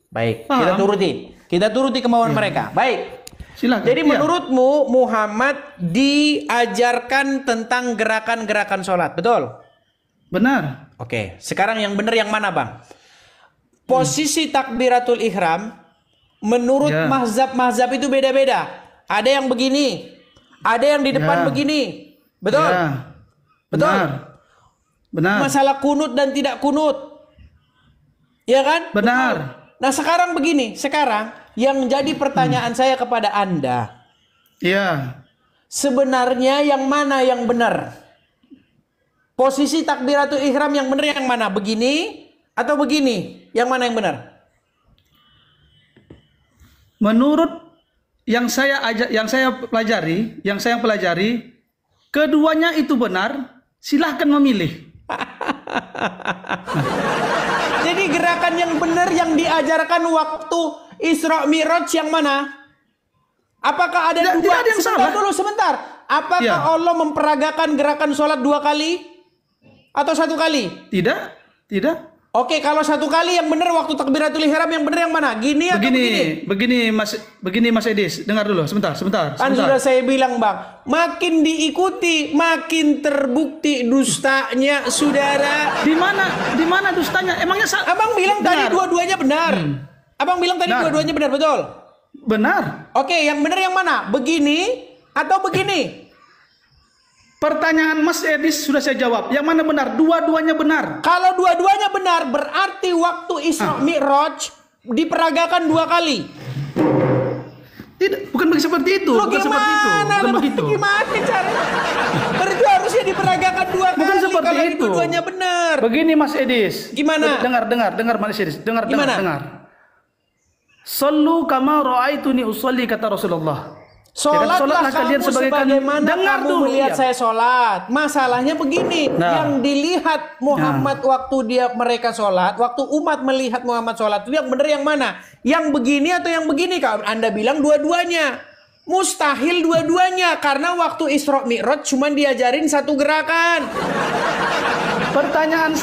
Baik, Paham? kita turuti kemauan mereka. Baik. Silakan. Jadi menurutmu Muhammad diajarkan tentang gerakan-gerakan sholat, betul? Benar. Oke, sekarang yang benar yang mana, Bang? Posisi takbiratul ihram menurut mazhab-mazhab itu beda-beda. Ada yang begini, ada yang di depan begini. Betul? Ya. Betul? Benar. Masalah kunut dan tidak kunut. Ya kan? Benar. Betul. Nah, sekarang begini, sekarang yang jadi pertanyaan saya kepada Anda. Iya. Sebenarnya yang mana yang benar? Posisi takbiratul ihram yang benar yang mana? Begini atau begini? Yang mana yang benar? Menurut yang saya pelajari, keduanya itu benar. Silahkan memilih. Jadi gerakan yang benar yang diajarkan waktu Isra Mi'raj yang mana? Apakah ada dua? Tidak ada yang sebentar salah. dulu, sebentar. Apakah Allah memperagakan gerakan sholat 2 kali? Atau 1 kali? Tidak. Oke, kalau 1 kali yang benar waktu takbiratul ihram yang benar yang mana? Gini atau begini? Begini Mas Edis, dengar dulu, sebentar. Kan sudah saya bilang, Bang, makin diikuti, makin terbukti dustanya saudara. Di mana dustanya? Emangnya Abang bilang tadi dua-duanya benar. Abang bilang tadi dua-duanya benar, betul? Benar. Oke, yang benar yang mana? Begini atau begini? Pertanyaan Mas Edis sudah saya jawab. Yang mana benar? Dua-duanya benar. Kalau dua-duanya benar, berarti waktu Isra Mi'raj diperagakan 2 kali. Tidak, bukan seperti itu. Bukan seperti itu. Bukan begitu. Gimana caranya? Berarti harusnya diperagakan 2 kali. Bukan seperti kalau itu. Dua-duanya benar. Begini Mas Edis. Gimana? Dengar Mas Edis. Dengar. Sallu kama ra'aituni usolli, kata Rasulullah. Sholatlah kalian kamu sebagaimana dengar kamu dulu, melihat saya sholat. Masalahnya begini, yang dilihat Muhammad waktu mereka sholat, waktu umat melihat Muhammad sholat, itu yang benar yang mana? Yang begini atau yang begini? Kalau Anda bilang dua-duanya. Mustahil dua-duanya, karena waktu Isra Mi'raj cuma diajarin 1 gerakan. Pertanyaan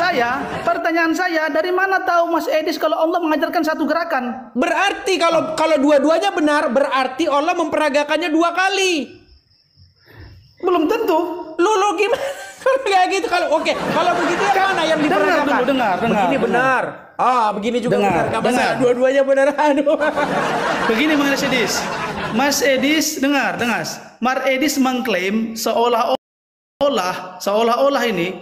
saya, dari mana tahu Mas Edis kalau Allah mengajarkan 1 gerakan? Berarti kalau dua-duanya benar, berarti Allah memperagakannya 2 kali. Belum tentu. Lu gimana? Kayak gitu kalau begitu yang mana yang diperagakan? Dengar. Begini benar. Begini juga benar. Dengar. Dua-duanya benar. Aduh. Begini Mas Edis, dengar. Mas Edis mengklaim seolah-olah ini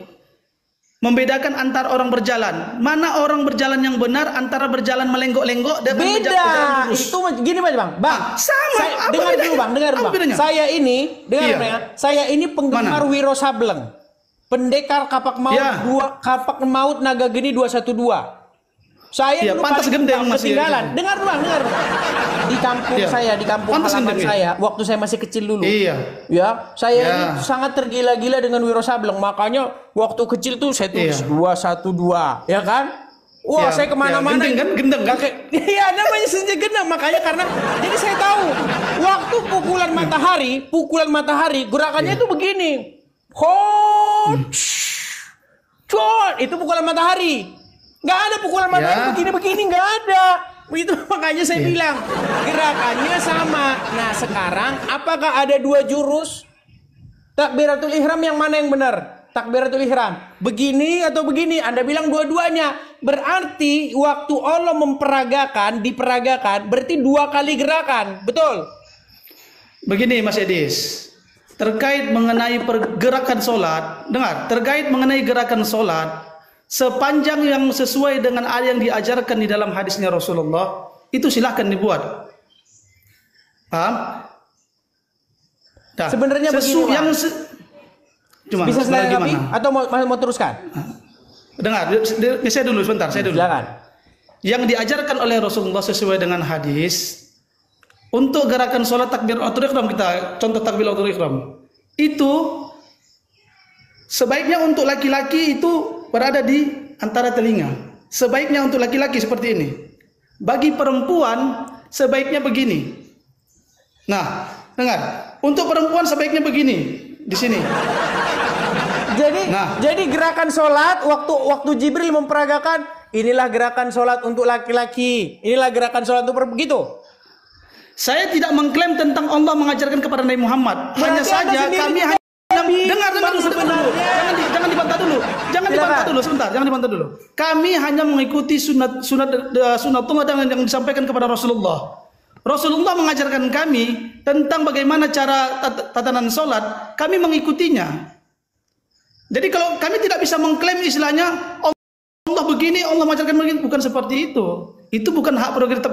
membedakan antar orang berjalan. Mana orang berjalan yang benar antara berjalan melenggok-lenggok dan beda. Itu gini Bang. Sama. Dengar dulu Bang. Saya ini penggemar Wiro Sableng. Pendekar kapak maut naga geni 212. Saya dulu pantas gendeng masih ketinggalan. Dengar Bang. Di kampung saya, di kampung halaman saya, waktu saya masih kecil dulu. Saya ini sangat tergila-gila dengan Wiro Sableng. Makanya waktu kecil tuh saya tulis 212, ya kan? Wah, saya kemana-mana. Gendeng kan? Iya, namanya saja gendeng. Makanya karena jadi saya tahu waktu pukulan matahari, gerakannya itu begini. Itu pukulan matahari. Nggak ada pukulan matahari begini, nggak ada. Itu makanya saya bilang gerakannya sama. Nah sekarang apakah ada 2 jurus? Takbiratul ihram yang mana yang benar? Takbiratul ihram begini atau begini? Anda bilang dua-duanya. Berarti waktu Allah diperagakan berarti 2 kali gerakan. Betul? Begini Mas Edis, terkait mengenai pergerakan sholat, terkait mengenai gerakan sholat, sepanjang yang sesuai dengan yang diajarkan di dalam hadisnya Rasulullah, itu silahkan dibuat. Paham? Sebenarnya begini bisa saya lengkapi atau mau teruskan? Dengar, saya dulu sebentar. Silakan. Yang diajarkan oleh Rasulullah sesuai dengan hadis, untuk gerakan sholat takbiratul ihram, kita contoh takbiratul ihram, itu sebaiknya untuk laki-laki itu berada di antara telinga. Sebaiknya untuk laki-laki seperti ini. Bagi perempuan sebaiknya begini. Nah, dengar. Untuk perempuan sebaiknya begini, di sini. Jadi gerakan sholat waktu Jibril memperagakan inilah gerakan sholat untuk laki-laki, inilah gerakan sholat untuk perempuan, begitu. Saya tidak mengklaim tentang Allah mengajarkan kepada Nabi Muhammad. Hanya Berarti saja Anda sendiri kami tidak hanya dengar bimbang dulu. sebenarnya. Jangan dibantah dulu. Jangan dibantah dulu sebentar. Jangan dibantah dulu. Kami hanya mengikuti sunatullah yang disampaikan kepada Rasulullah. Rasulullah mengajarkan kami tentang bagaimana cara tatanan sholat. Kami mengikutinya. Jadi kalau kami tidak bisa mengklaim istilahnya Allah begini, Allah mengajarkan begini, bukan seperti itu. Itu bukan hak prerogatif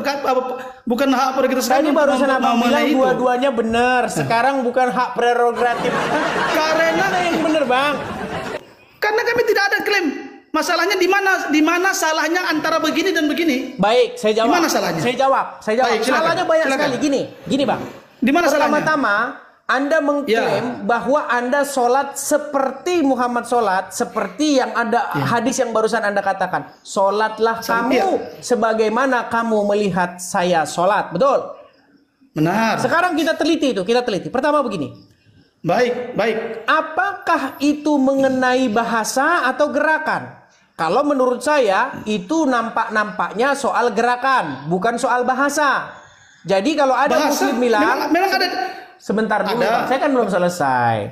Tadi barusan abang bilang dua-duanya benar. Sekarang bukan hak prerogatif. Karena yang benar, Bang. Karena kami tidak ada klaim. Masalahnya di mana salahnya antara begini dan begini? Baik, saya jawab. Di mana salahnya? Saya jawab. Baik, silakan. Salahnya banyak Silakan. sekali. Gini, Bang. Di mana salahnya? Pertama-tama, Anda mengklaim bahwa Anda sholat seperti Muhammad sholat, seperti yang ada hadis yang barusan Anda katakan. Sholatlah kamu sebagaimana kamu melihat saya sholat. Betul? Benar. Sekarang kita teliti itu. Pertama begini. Baik. Apakah itu mengenai bahasa atau gerakan? Kalau menurut saya, itu nampaknya soal gerakan, bukan soal bahasa. Jadi kalau ada muslim bilang... memang ada... Sebentar dulu, Bang. Saya kan belum selesai.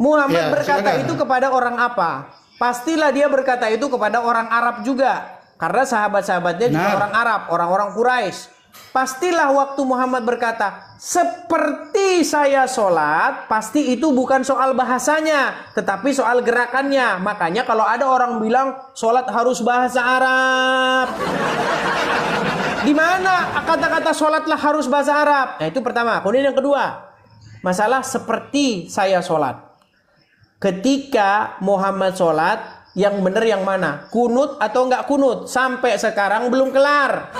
Muhammad berkata silakan. itu kepada orang apa? Pastilah dia berkata itu kepada orang Arab juga. Karena sahabat-sahabatnya juga orang Arab, orang-orang Quraisy. Pastilah waktu Muhammad berkata, seperti saya sholat, pasti itu bukan soal bahasanya, tetapi soal gerakannya. Makanya kalau ada orang bilang, sholat harus bahasa Arab. Di mana kata-kata sholatlah harus bahasa Arab? Nah, itu pertama. Kemudian yang kedua, masalah seperti saya sholat. Ketika Muhammad sholat, yang benar yang mana? Kunut atau enggak kunut? Sampai sekarang belum kelar.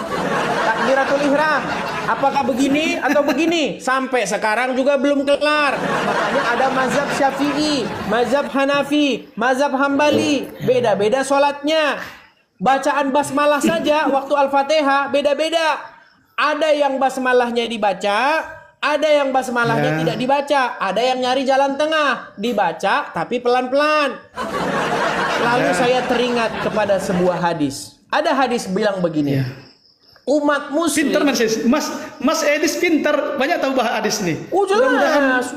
Takbiratul ihram. Apakah begini atau begini? Sampai sekarang juga belum kelar. Makanya ada mazhab Syafi'i, mazhab Hanafi, mazhab Hambali. Beda-beda sholatnya. Bacaan basmalah saja waktu Al-Fatihah beda-beda. Ada yang basmalahnya dibaca, ada yang basmalahnya tidak dibaca, ada yang nyari jalan tengah, dibaca tapi pelan-pelan. Lalu saya teringat kepada sebuah hadis. Ada hadis bilang begini. Umat muslim. Pintar Mas Edis pintar, banyak tahu bahas hadis nih. Jelas.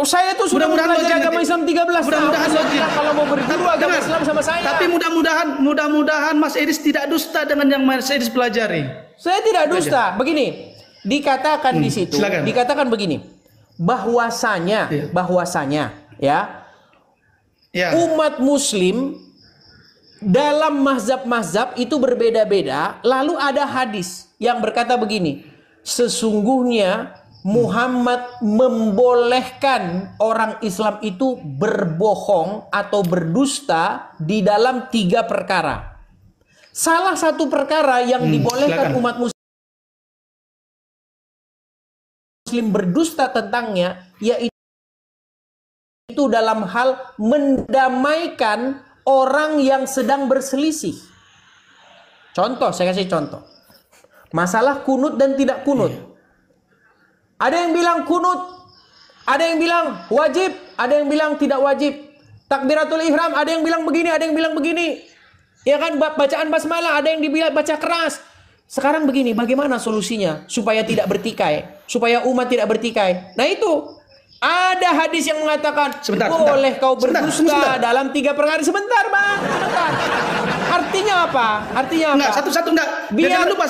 Saya tuh sudah belajar agama Islam 13 tahun. Mudah-mudahan kalau mau berguru agama Islam sama saya. Tapi mudah-mudahan Mas Edis tidak dusta dengan yang Mas Edis pelajari. Saya tidak dusta. Begini, dikatakan di situ, silakan. dikatakan begini, bahwasanya ya, umat muslim dalam mazhab-mazhab itu berbeda-beda. Lalu ada hadis yang berkata begini, sesungguhnya Muhammad membolehkan orang Islam itu berbohong atau berdusta di dalam 3 perkara. Salah satu perkara yang dibolehkan umat muslim berdusta tentangnya, yaitu dalam hal mendamaikan orang yang sedang berselisih. Contoh, saya kasih contoh. Masalah kunut dan tidak kunut. Ada yang bilang kunut, ada yang bilang wajib, ada yang bilang tidak wajib. Takbiratul ihram, ada yang bilang begini, ada yang bilang begini. Ya kan, bacaan basmalah ada yang dibilang baca keras. Sekarang begini, bagaimana solusinya supaya tidak bertikai, supaya umat tidak bertikai? Nah itu. Ada hadis yang mengatakan boleh kau berdusta dalam 3 perkara. Sebentar, Bang. Sebentar. Artinya apa? Artinya apa? Enggak, satu-satu enggak. Biar jangan lupa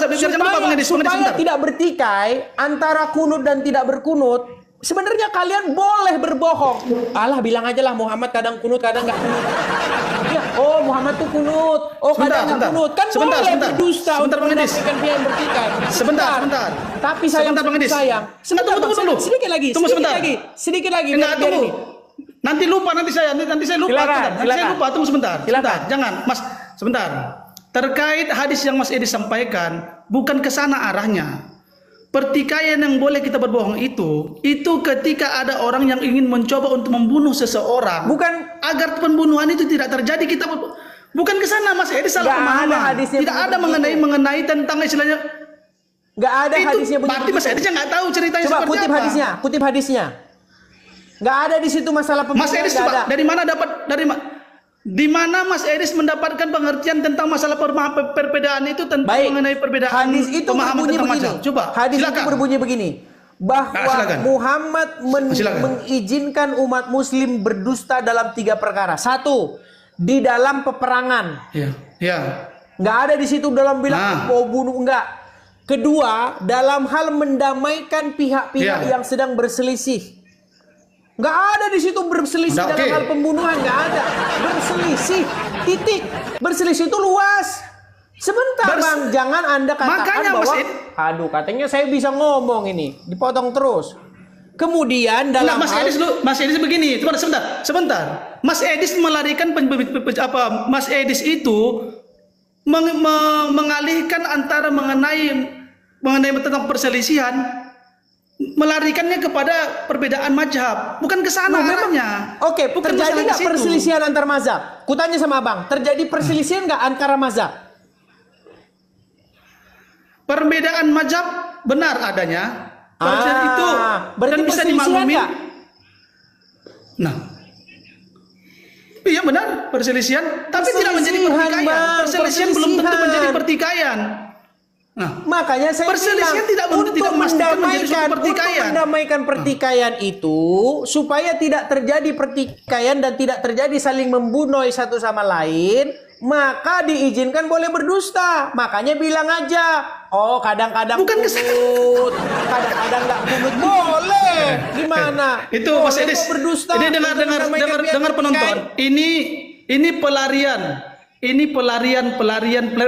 supaya tidak bertikai antara kunut dan tidak berkunut. Sebenarnya kalian boleh berbohong. Allah bilang aja lah Muhammad kadang kunut, kadang enggak kunut. Ya, oh Muhammad tuh kunut. Oh kadang enggak kunut. Kan boleh berdusta untuk menafikan pihak yang bertikai. Sebentar. Tapi sayang. Tunggu dulu. Sedikit lagi. Enggak, tunggu. Nanti saya lupa. Saya lupa. Tunggu sebentar. Jangan, Mas. Sebentar. Terkait hadis yang Mas Edi sampaikan, bukan ke sana arahnya. Pertikaian yang boleh kita berbohong itu ketika ada orang yang ingin mencoba untuk membunuh seseorang. Bukan agar pembunuhan itu tidak terjadi, kita bukan ke sana, Mas Edi salah pemahaman. Tidak ada mengenai tentang istilahnya. Enggak ada hadisnya begitu. Berarti Mas Edi nggak tahu ceritanya coba seperti apa. Kutip hadisnya. Enggak ada di situ masalah pembunuhan. Mas Edi dari mana dapat Di mana Mas Edis mendapatkan pengertian tentang masalah perbedaan itu tentang Baik. mengenai perbedaan Hadis itu pemahaman berbunyi tentang begini. mazhab. Coba, Hadis silakan. itu berbunyi begini. Bahwa silakan. Muhammad Silakan. mengizinkan umat muslim berdusta dalam 3 perkara. 1, di dalam peperangan. Ya, ya. Nggak ada di situ dalam bilang mau bunuh, enggak. Kedua, dalam hal mendamaikan pihak-pihak yang sedang berselisih. Nggak ada di situ berselisih dalam hal pembunuhan, nggak ada. Berselisih, titik. Berselisih itu luas. Sebentar Bang, jangan Anda katakan makanya, bahwa aduh katanya saya bisa ngomong ini, dipotong terus. Kemudian dalam Mas Edis begini, sebentar. Mas Edis melarikan Mas Edis itu mengalihkan antara mengenai tentang perselisihan, melarikannya kepada perbedaan mazhab, bukan ke sana arahnya. Oke, bukan terjadi nggak perselisihan antar mazhab? Kutanya sama Abang, terjadi perselisihan nggak antara mazhab? Perbedaan mazhab benar adanya. Perselisihan itu dan bisa dimaklumi. Nah, iya benar perselisihan, tapi tidak menjadi pertikaian. Perselisihan belum tentu menjadi pertikaian. Nah, makanya saya perselisihan tidak mendamaikan pertikaian itu supaya tidak terjadi pertikaian dan tidak terjadi saling membunuh satu sama lain, maka diizinkan boleh berdusta. Makanya bilang aja, oh kadang-kadang bukan bunut, kadang-kadang nggak bunut boleh. Gimana? Itu Mas Edis. Ini dengar penonton. Ini pelarian. Ini pelarian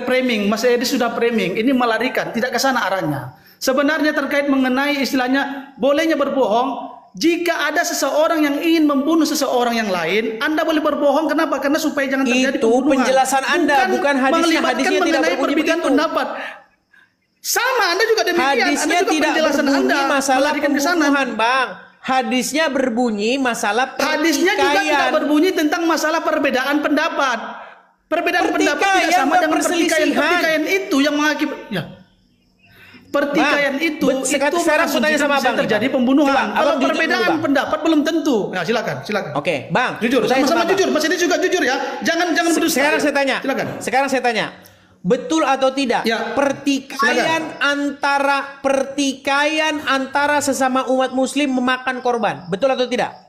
framing. Mas Edis sudah framing. Ini melarikan, tidak ke sana arahnya. Sebenarnya terkait mengenai istilahnya bolehnya berbohong. Jika ada seseorang yang ingin membunuh seseorang yang lain, Anda boleh berbohong. Kenapa? Karena supaya jangan terjadi pembunuhan. Itu penjelasan Anda, bukan hadisnya. Hadisnya tidak berbunyi begitu. Pendapat. Sama, Anda juga demikian. Hadisnya Anda juga tidak berbunyi Anda masalah pembunuhan, Bang. Hadisnya berbunyi masalah pertikaian. Hadisnya juga tidak berbunyi tentang masalah perbedaan pendapat. Perbedaan pendapat tidak sama dengan pertikaian. Pertikaian itu yang mengakibatkan. Pertikaian itu sekarang aku tanya sama Abang terjadi pembunuhan. Kalau Abang perbedaan pendapat belum tentu. Nah, silakan. Oke, Bang. Jujur, sama-sama jujur. Mas ini juga jujur ya. Jangan berdusta. Sekarang saya tanya. Silakan. Sekarang saya tanya. Betul atau tidak? Ya. Pertikaian antara sesama umat muslim memakan korban. Betul atau tidak?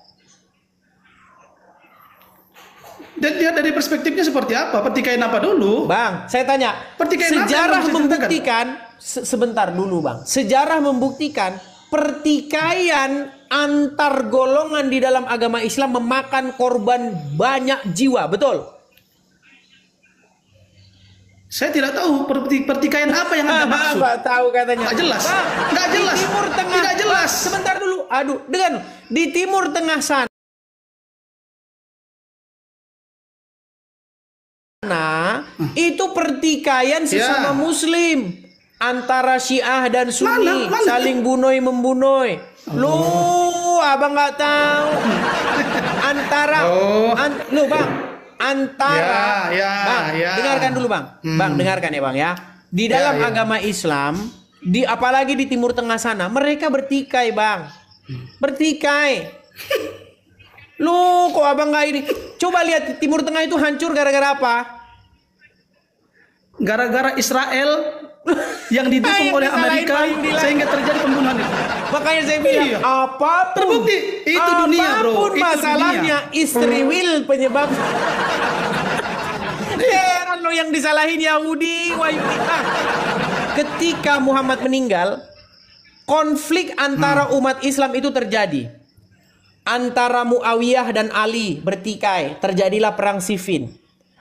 Dan dia dari perspektifnya seperti apa? Pertikaian apa dulu? Bang, saya tanya. Pertikaian sejarah apa membuktikan sebentar dulu, Bang. Sejarah membuktikan pertikaian antar golongan di dalam agama Islam memakan korban banyak jiwa, betul? Saya tidak tahu pertikaian apa yang Anda maksud. Nggak tahu katanya. Nggak jelas. Nggak jelas. Di Timur Tengah. Tidak jelas. Sebentar dulu. Aduh, dengan di Timur Tengah sana itu pertikaian sesama muslim antara Syiah dan Sunni, saling bunuh-membunuh. Lu Abang nggak tahu antara Bang, antara Bang, dengarkan dulu Bang. Bang, dengarkan ya Bang ya. Di dalam agama Islam, apalagi di Timur Tengah sana, mereka bertikai, Bang. Bertikai. Lu kok Abang nggak ini? Coba lihat Timur Tengah itu hancur gara-gara apa? Gara-gara Israel yang didukung oleh Amerika sehingga terjadi pembunuhan itu. Makanya saya bilang apapun terbukti itu dunia, bro. Apapun masalahnya istri will penyebab. Heran lo yang disalahin Yahudi, ketika Muhammad meninggal, konflik antara umat Islam itu terjadi. Antara Muawiyah dan Ali bertikai, terjadilah perang Siffin.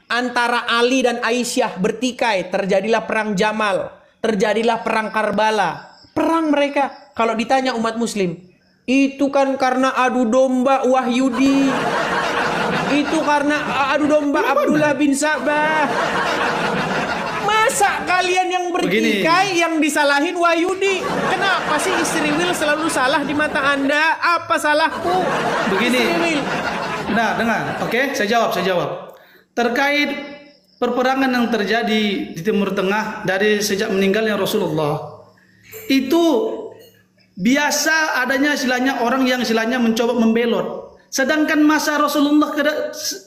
Antara Ali dan Aisyah bertikai, terjadilah perang Jamal, terjadilah perang Karbala. Perang mereka, kalau ditanya umat muslim, itu kan karena adu domba Wahyudi. Itu karena adu domba Abdullah bin Sabah. Masa kalian yang bertikai yang disalahin Wahyudi? Kenapa sih istri Will selalu salah di mata Anda? Apa salahku? Begini. Nah, dengar. Oke, saya jawab. Terkait perperangan yang terjadi di Timur Tengah dari sejak meninggalnya Rasulullah, itu biasa adanya istilahnya orang yang istilahnya mencoba membelot. Sedangkan masa Rasulullah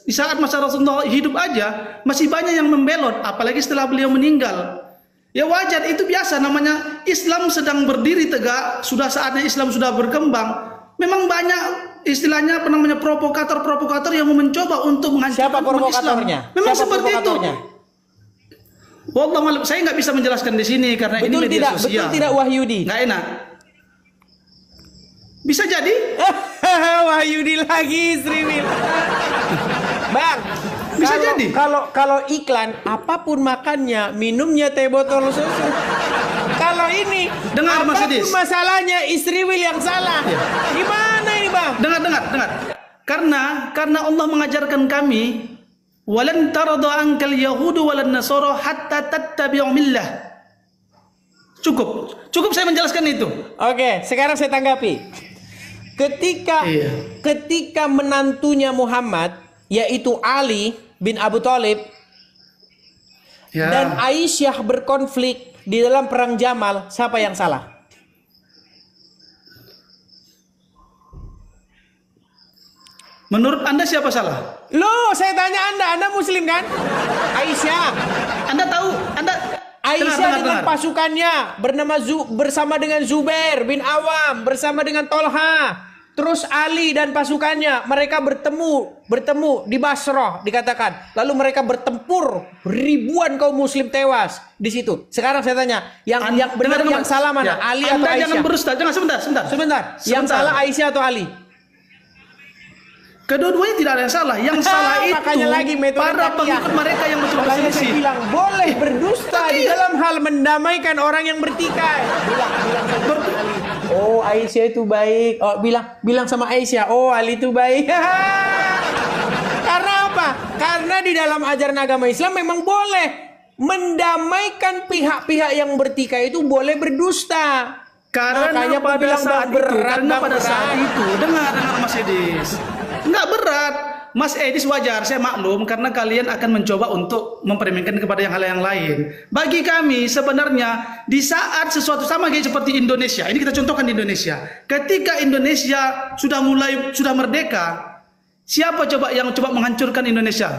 di saat masa Rasulullah hidup aja masih banyak yang membelot, apalagi setelah beliau meninggal. Ya wajar, itu biasa, namanya Islam sedang berdiri tegak, sudah saatnya Islam sudah berkembang. Memang banyak istilahnya apa namanya provokator-provokator yang mau mencoba untuk menghancurkan Siapa provokatornya? Memang Siapa seperti provokatornya? itu. Wallah, saya nggak bisa menjelaskan di sini karena Betul ini media tidak? sosial. Betul tidak Wahyudi? Nggak enak. Bisa jadi. Wahyudi lagi Sriwil. Bang, Bisa jadi. Kalau iklan apapun makannya, minumnya teh botol susu. Kalau ini Dengar, Mas apapun Edis. masalahnya istri Wil yang salah. Ya. Gimana ini, Bang? Dengar. Karena Allah mengajarkan kami, walan tarada ankal yahudu walan nasara hatta tattabi'u millah. Cukup saya menjelaskan itu. Oke, sekarang saya tanggapi. Ketika menantunya Muhammad, yaitu Ali bin Abu Thalib Ya. dan Aisyah berkonflik di dalam perang Jamal, siapa yang salah? Menurut Anda siapa salah? Loh, saya tanya Anda Muslim kan? Aisyah. Anda tahu, Aisyah dengan dengar. pasukannya bersama dengan Zubair bin Awam, bersama dengan Tolha. Terus Ali dan pasukannya, mereka bertemu di Basrah dikatakan. Lalu mereka bertempur, ribuan kaum muslim tewas di situ. Sekarang saya tanya, yang benar yang salah mana? Ya. Ali atau Anda Aisyah? jangan berusaha, Sebentar. Yang salah Aisyah atau Ali? Kedua-duanya tidak ada yang salah. Yang salah itu Makanya lagi metode para takiyah. pengikut mereka yang mencoba Makanya saya berselisih. bilang boleh berdusta di dalam hal mendamaikan orang yang bertikai. Oh, Aisyah itu baik. Oh, bilang sama Aisyah, oh Ali itu baik. Karena apa? Karena di dalam ajaran agama Islam memang boleh mendamaikan pihak-pihak yang bertikai, itu boleh berdusta. Makanya Pada saat itu, dengar Mas Edis, nggak berat. Mas Edis wajar, saya maklum karena kalian akan mencoba untuk mempermainkan kepada hal yang lain. Bagi kami sebenarnya di saat sesuatu sama kayak seperti Indonesia, ini kita contohkan di Indonesia. Ketika Indonesia sudah merdeka, siapa yang coba menghancurkan Indonesia?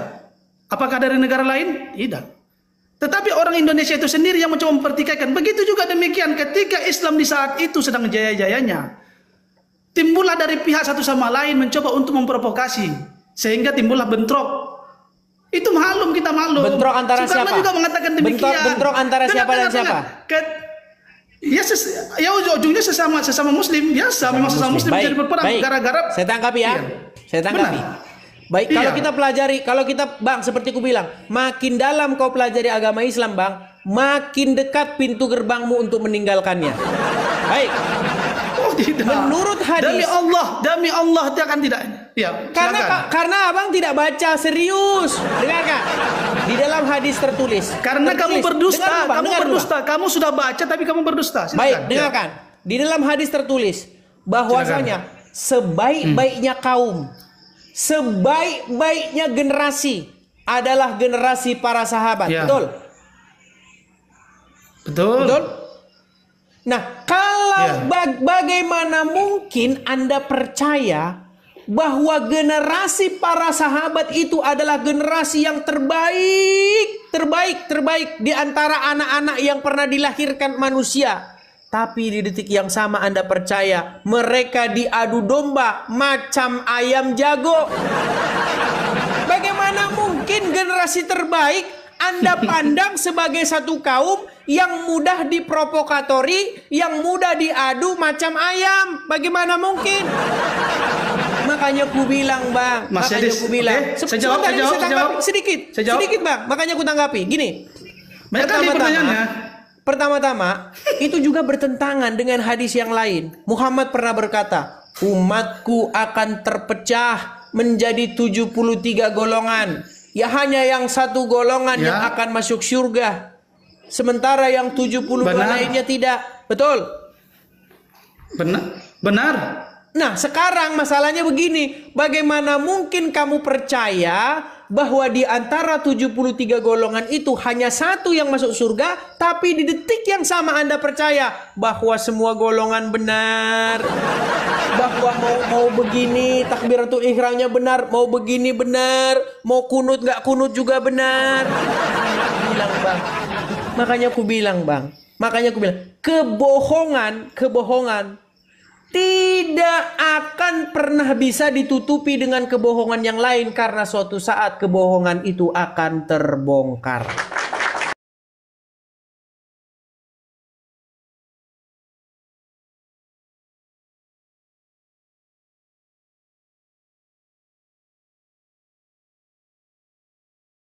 Apakah dari negara lain? Tidak. Tetapi orang Indonesia itu sendiri yang mencoba mempertikaikan. Begitu juga demikian ketika Islam di saat itu sedang jaya-jayanya. Timbullah dari pihak satu sama lain mencoba untuk memprovokasi. Sehingga timbullah bentrok. Itu kita maklum. Bentrok antara Soekarno siapa? juga mengatakan demikian. Bentrok antara siapa dan siapa? Ya ujungnya sesama muslim biasa. Memang sesama muslim menjadi berperang gara-gara. Saya tangkapi ya. Iya. Saya tangkapi. Benar. Baik, Iya. kalau kita Bang, seperti ku bilang, makin dalam kau pelajari agama Islam, Bang, makin dekat pintu gerbangmu untuk meninggalkannya. Baik. Oh tidak. Menurut hadis. Demi Allah dia akan tidak. Ya, Karena Abang tidak baca serius. Dengarkan. Di dalam hadis tertulis. Karena kamu berdusta, Dengar, Bang. kamu sudah baca tapi kamu berdusta. Silakan. Baik, dengarkan. Di dalam hadis tertulis bahwasanya sebaik-baiknya kaum, sebaik-baiknya generasi adalah generasi para sahabat. Ya. Betul? Betul? Nah, kalau bagaimana mungkin Anda percaya bahwa generasi para sahabat itu adalah generasi yang terbaik di antara anak-anak yang pernah dilahirkan manusia. Tapi di detik yang sama Anda percaya mereka diadu domba macam ayam jago. Bagaimana mungkin generasi terbaik Anda pandang sebagai satu kaum yang mudah diprovokatori, yang mudah diadu macam ayam? Bagaimana mungkin? Makanya ku bilang, Bang. Mas makanya Edis, ku bilang. Saya jawab. Sedikit, Bang. Makanya ku tanggapi. Gini. Banyak kali pertanyaannya. Pertama-tama, itu juga bertentangan dengan hadis yang lain. Muhammad pernah berkata, umatku akan terpecah menjadi 73 golongan. Ya hanya yang satu golongan yang akan masuk surga. Sementara yang 72 lainnya tidak. Betul? Benar. Nah, sekarang masalahnya begini. Bagaimana mungkin kamu percaya bahwa di antara 73 golongan itu hanya satu yang masuk surga, tapi di detik yang sama Anda percaya bahwa semua golongan benar, bahwa mau begini takbiratul ihramnya benar, mau begini benar, mau kunut nggak kunut juga benar. Makanya aku bilang bang, kebohongan tidak akan pernah bisa ditutupi dengan kebohongan yang lain, karena suatu saat kebohongan itu akan terbongkar.